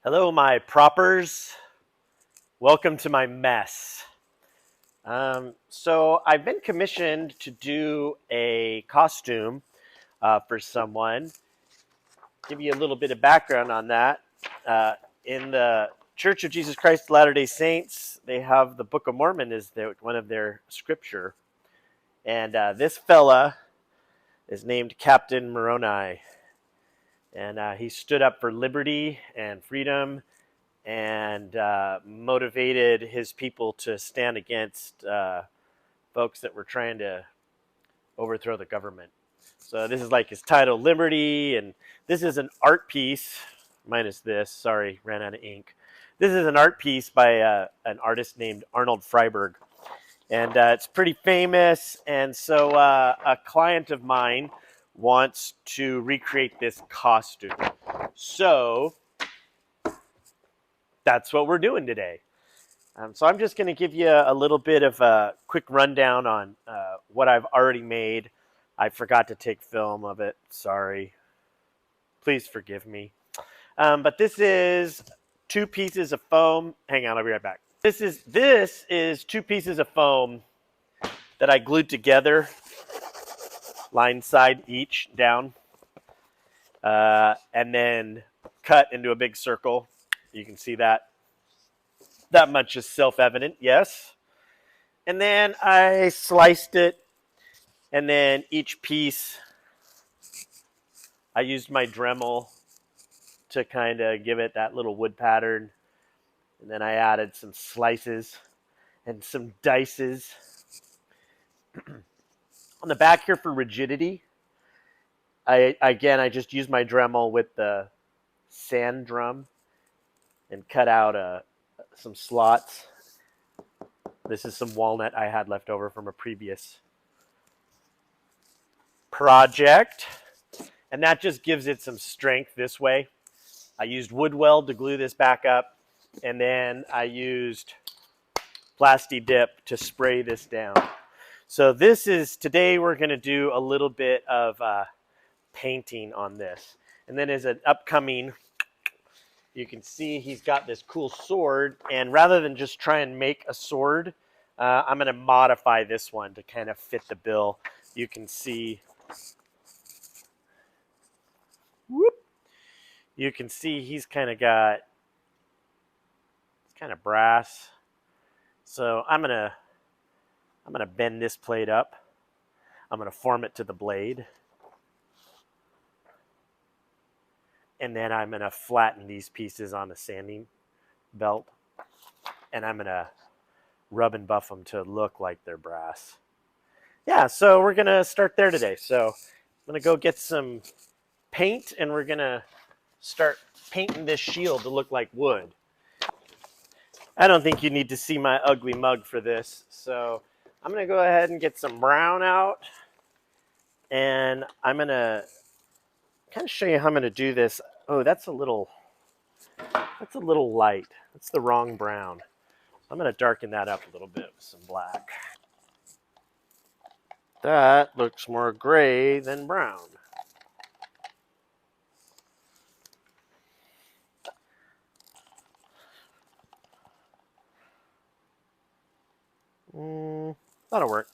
Hello, my proppers. Welcome to my mess. So I've been commissioned to do a costume for someone. Give you a little bit of background on that. In the Church of Jesus Christ of Latter-day Saints, they have the Book of Mormon as one of their scripture. And this fella is named Captain Moroni. And he stood up for liberty and freedom and motivated his people to stand against folks that were trying to overthrow the government. So this is like his title, Liberty, and this is an art piece, minus this, sorry, ran out of ink. This is an art piece by an artist named Arnold Freiberg, and it's pretty famous, and so a client of mine wants to recreate this costume. So that's what we're doing today. So I'm just going to give you a little bit of a quick rundown on what I've already made. I forgot to take film of it. Sorry. Please forgive me. But this is 2 pieces of foam. Hang on, I'll be right back. This is 2 pieces of foam that I glued together, line side each down, and then cut into a big circle. You can see that. That much is self-evident, yes. And then I sliced it, and then each piece, I used my Dremel to kind of give it that little wood pattern. And then I added some slices and some dices. On the back here for rigidity, I just used my Dremel with the sand drum and cut out some slots. This is some walnut I had left over from a previous project. And that just gives it some strength this way. I used wood weld to glue this back up. And then I used Plasti Dip to spray this down. So today we're going to do a little bit of painting on this. And then as an upcoming, you can see he's got this cool sword, and rather than just try and make a sword, I'm going to modify this one to kind of fit the bill. You can see, you can see he's kind of got, it's kind of brass. So I'm going to bend this plate up. I'm going to form it to the blade. And then I'm going to flatten these pieces on a sanding belt. And I'm going to rub and buff them to look like they're brass. Yeah, so we're going to start there today. So I'm going to go get some paint, and we're going to start painting this shield to look like wood. I don't think you need to see my ugly mug for this. So I'm going to go ahead and get some brown out. And I'm going to kind of show you how I'm going to do this. Oh, that's a little light. That's the wrong brown. I'm going to darken that up a little bit with some black. That looks more gray than brown. That'll work.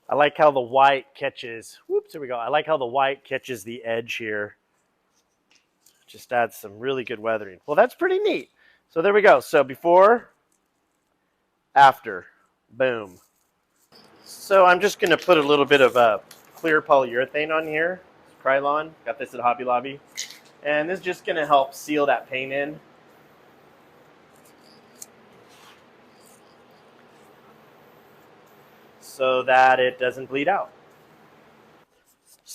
I like how the white catches, here we go. I like how the white catches the edge here. Just adds some really good weathering. Well, that's pretty neat. So there we go. So before, after, boom. So I'm just going to put a little bit of clear polyurethane on here. Krylon, got this at Hobby Lobby. And this is just going to help seal that paint in. So that it doesn't bleed out.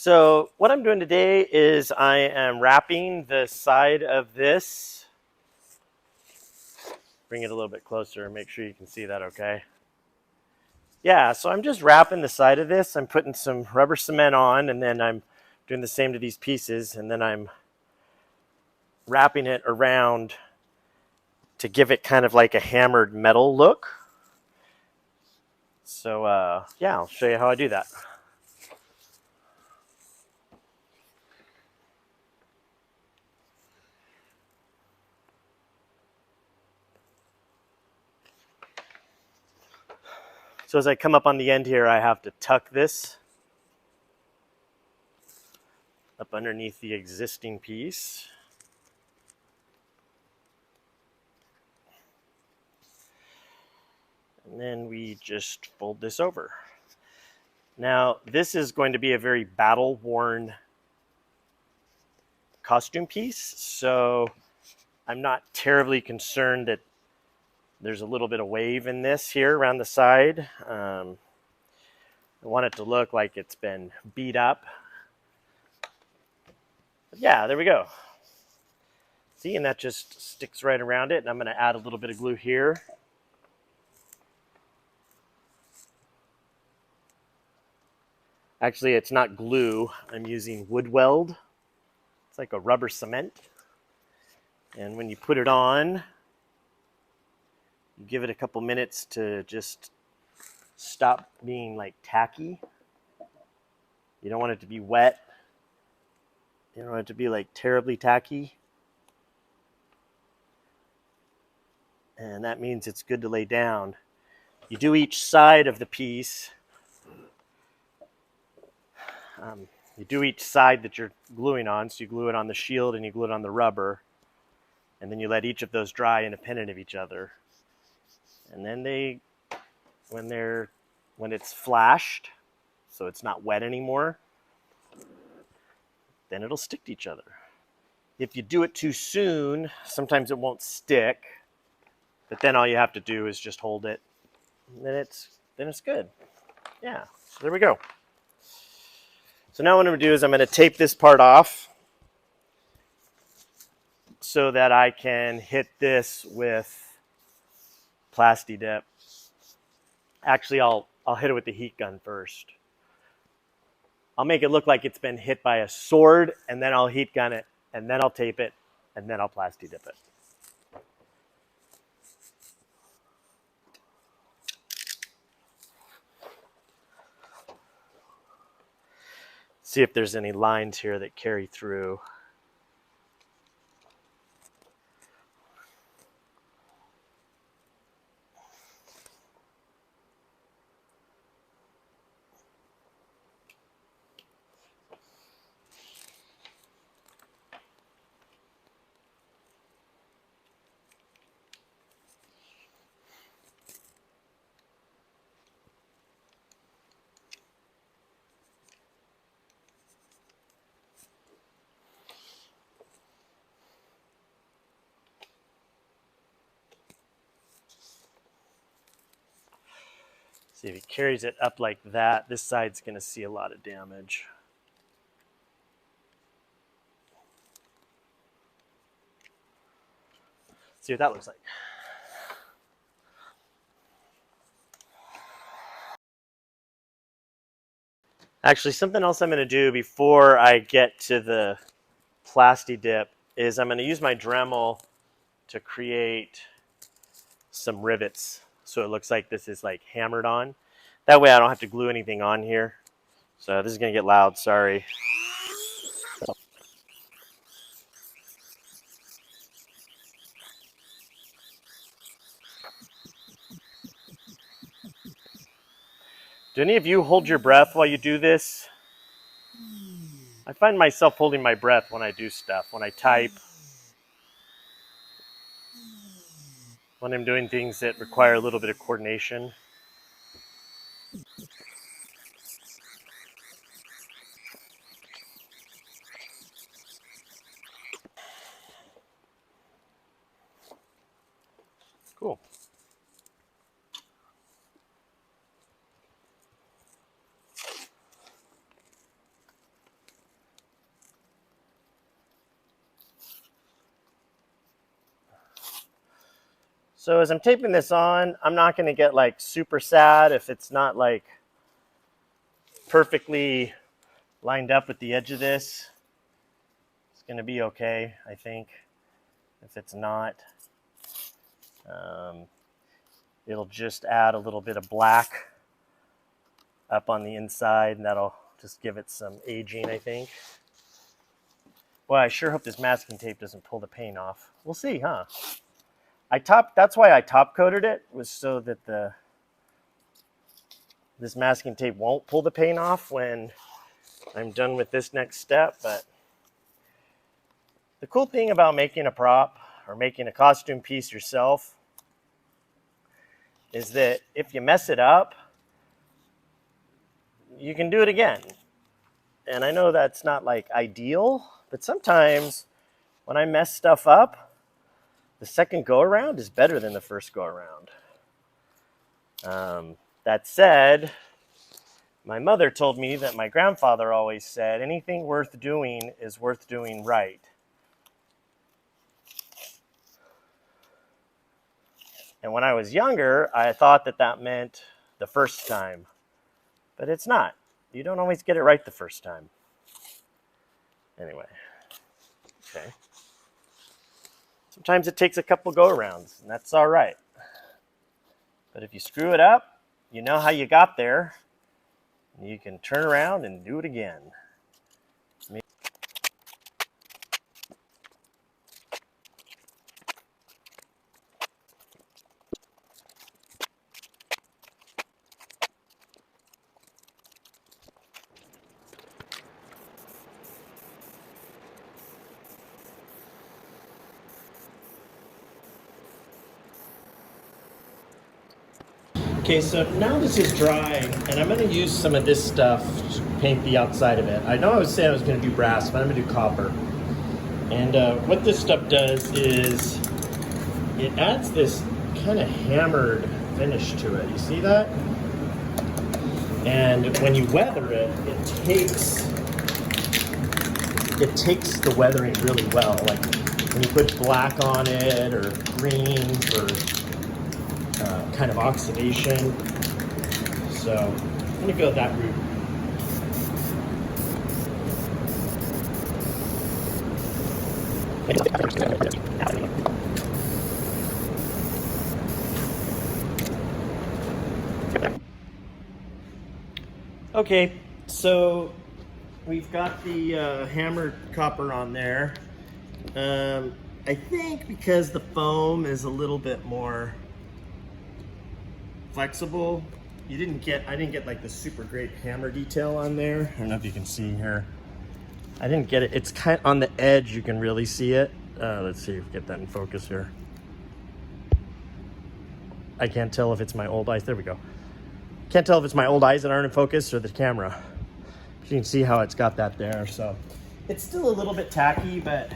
So what I'm doing today is I am wrapping the side of this. Bring it a little bit closer and make sure you can see that okay. Yeah, so I'm just wrapping the side of this. I'm putting some rubber cement on, and then I'm doing the same to these pieces, and then I'm wrapping it around to give it kind of like a hammered metal look. So yeah, I'll show you how I do that. So as I come up on the end here, I have to tuck this up underneath the existing piece. And then we just fold this over. Now, this is going to be a very battle-worn costume piece, so I'm not terribly concerned that there's a little bit of wave in this here around the side. I want it to look like it's been beat up. But yeah, there we go. See, and that just sticks right around it, and I'm going to add a little bit of glue here. Actually, it's not glue. I'm using wood weld. It's like a rubber cement. And when you put it on, you give it a couple minutes to just stop being like tacky. You don't want it to be wet. You don't want it to be like terribly tacky. And that means it's good to lay down. You do each side of the piece. You do each side that you're gluing on. So you glue it on the shield and you glue it on the rubber. And then you let each of those dry independent of each other. And then when it's flashed, so it's not wet anymore, then it'll stick to each other. If you do it too soon, sometimes it won't stick, but then all you have to do is just hold it, and then it's good. Yeah, so there we go. So now what I'm going to do is I'm going to tape this part off so that I can hit this with Plasti Dip. Actually, I'll hit it with the heat gun first. I'll make it look like it's been hit by a sword, and then I'll heat gun it, and then I'll tape it, and then I'll Plasti Dip it. See if there's any lines here that carry through. See, if he carries it up like that, this side's going to see a lot of damage. See what that looks like. Actually, something else I'm going to do before I get to the Plasti Dip is I'm going to use my Dremel to create some rivets so it looks like this is like hammered on. That way I don't have to glue anything on here. So this is going to get loud, sorry. Do any of you hold your breath while you do this? I find myself holding my breath when I do stuff, when I type, when I'm doing things that require a little bit of coordination. Cool. So as I'm taping this on, I'm not going to get like super sad if it's not like perfectly lined up with the edge of this. It's going to be okay, I think. If it's not, it'll just add a little bit of black up on the inside, and that'll just give it some aging, I think. Well, I sure hope this masking tape doesn't pull the paint off. We'll see, huh? That's why I top coated it, was so that this masking tape won't pull the paint off when I'm done with this next step. But the cool thing about making a prop or making a costume piece yourself is that if you mess it up, you can do it again. And I know that's not like ideal, but sometimes when I mess stuff up, the second go around is better than the first go around. That said, my mother told me that my grandfather always said, anything worth doing is worth doing right. And when I was younger, I thought that meant the first time. But it's not. You don't always get it right the first time. Anyway. Okay. Sometimes it takes a couple go-arounds, and that's all right. But if you screw it up, you know how you got there. You can turn around and do it again. Okay, so now this is dry, and I'm going to use some of this stuff to paint the outside of it. I know I was saying I was going to do brass, but I'm going to do copper. And what this stuff does is it adds this kind of hammered finish to it. You see that? And when you weather it, it takes the weathering really well. Like when you put black on it or green for kind of oxidation. So I'm going to go that route. Okay, so we've got the hammered copper on there. I think because the foam is a little bit more flexible, I didn't get like the super great hammer detail on there. I don't know if you can see here. I didn't get it. It's kind of on the edge. You can really see it. Let's see if we get that in focus here. I can't tell if it's my old eyes. There we go. Can't tell if it's my old eyes that aren't in focus or the camera. You can see how it's got that there. So it's still a little bit tacky, but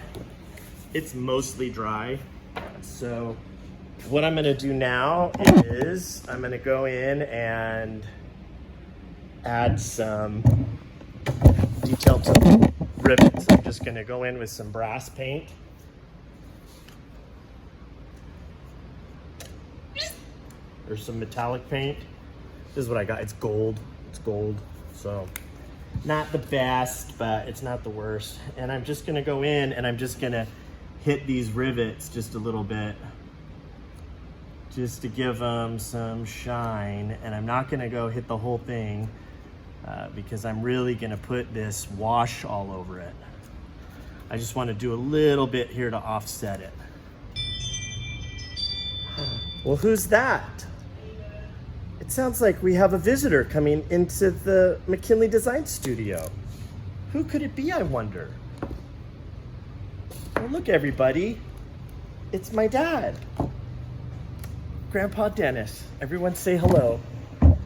it's mostly dry. So what I'm going to do now is I'm going to go in and add some detail to the rivets. I'm just going to go in with some brass paint. Or some metallic paint. This is what I got. It's gold. It's gold. So not the best, but it's not the worst. And I'm just going to go in and I'm just going to hit these rivets just a little bit, just to give them some shine. And I'm not gonna go hit the whole thing because I'm really gonna put this wash all over it. I just wanna do a little bit here to offset it. Well, who's that? It sounds like we have a visitor coming into the McKinley Design Studio. Who could it be, I wonder? Well, look, everybody. It's my dad. Grandpa Dennis. Everyone say hello.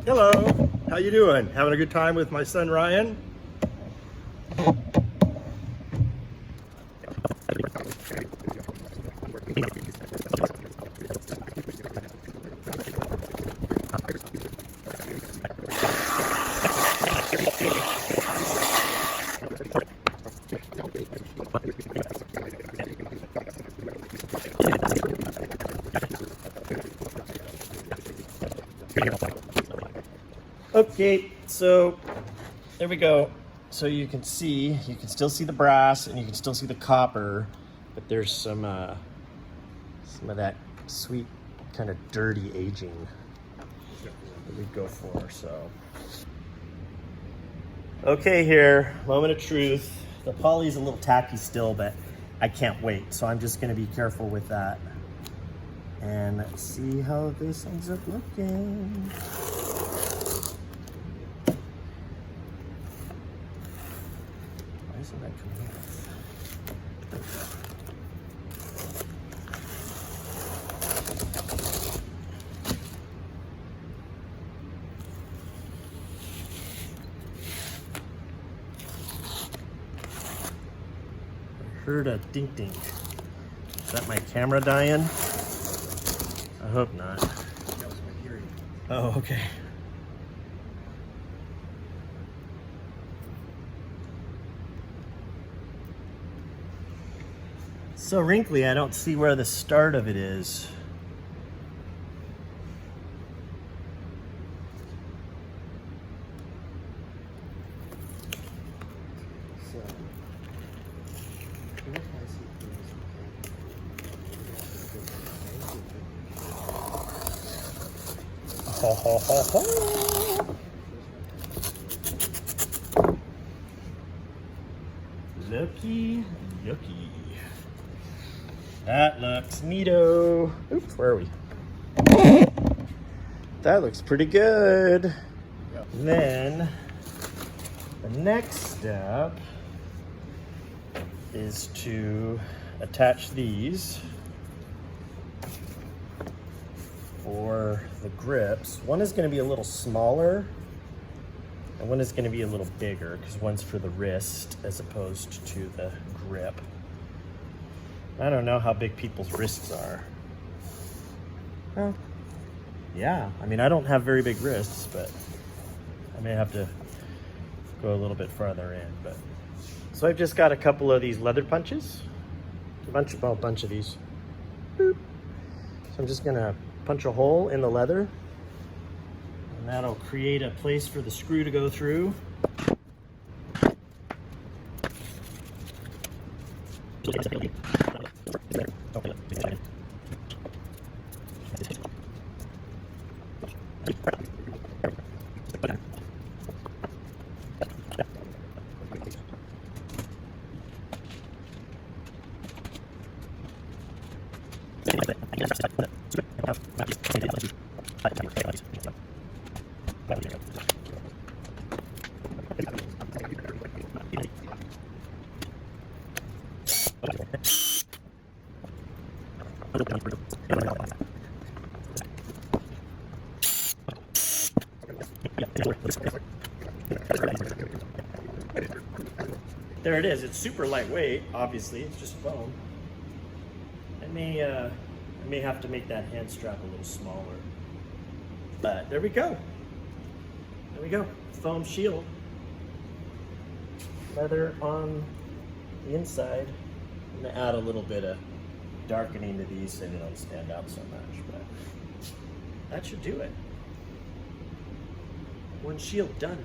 Hello, how you doing? Having a good time with my son Ryan? Okay, so there we go. So you can still see the brass and you can still see the copper, but there's some of that sweet kind of dirty aging that we go for. So okay, here, moment of truth. The poly's a little tacky still, but I can't wait, so I'm just going to be careful with that and see how this ends up looking. Why isn't that coming off? I heard a dink dink. Is that my camera dying? I hope not. That was my hearing. Oh, okay. So wrinkly, I don't see where the start of it is. So, ho ho ho ho! Looky, looky. That looks neato. Oops, where are we? That looks pretty good. Yep. Then the next step is to attach these for the grips. One is going to be a little smaller and one is going to be a little bigger because one's for the wrist as opposed to the grip. I don't know how big people's wrists are. Well, yeah, I mean, I don't have very big wrists, but I may have to go a little bit farther in. But so I've just got a couple of these leather punches, a bunch of these. Boop. So I'm just gonna punch a hole in the leather, and that'll create a place for the screw to go through. There it is. It's super lightweight, obviously. It's just foam. I may have to make that hand strap a little smaller. But there we go. There we go. Foam shield. Leather on the inside. I'm going to add a little bit of darkening to these so they don't stand out so much. But that should do it. One shield done.